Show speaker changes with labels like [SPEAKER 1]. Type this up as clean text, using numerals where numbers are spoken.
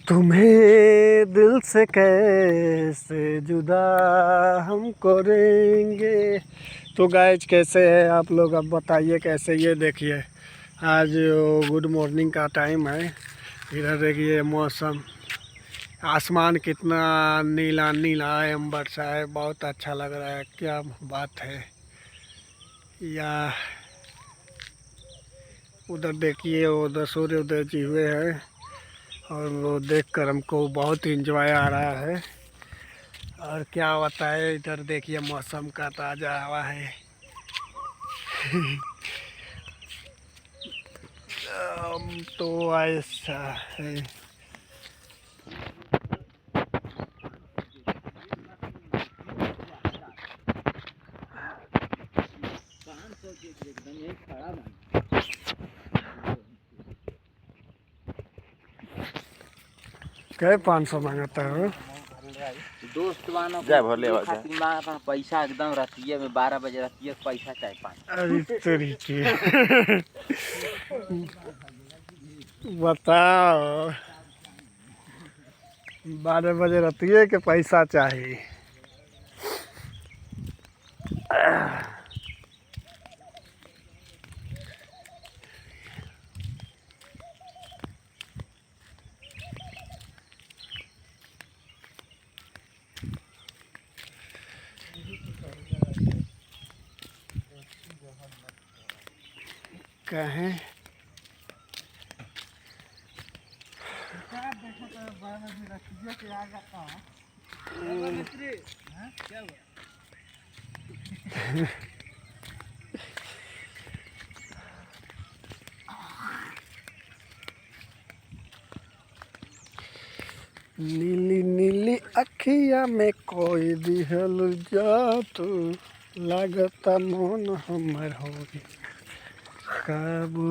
[SPEAKER 1] तुम्हें दिल से कैसे जुदा हम करेंगे। तो गाइज कैसे है आप लोग, अब बताइए कैसे। ये देखिए आज गुड मॉर्निंग का टाइम है। इधर देखिए मौसम, आसमान कितना नीला नीला है, अंबर सा है, बहुत अच्छा लग रहा है। क्या बात है। या उधर देखिए वो उधर सूर्योदय जी हुए हैं और वो देखकर हमको बहुत इंजॉय आ रहा है। और क्या बताए, इधर देखिए मौसम का ताज़ा हवा है। तो ऐसा है। क्या 500 मांगता है
[SPEAKER 2] दोस्त बानो जय भोले खातिर मांगा पैसा एकदम रतिये में 12 बजे रतिये पैसा चाहे 5।
[SPEAKER 1] अरे तरीके बताओ, 12 बजे रतिये के पैसा चाहिए। कहें नीली नीली अखिया में कोई दिहल जातू, लागता मन हमर हो काबू।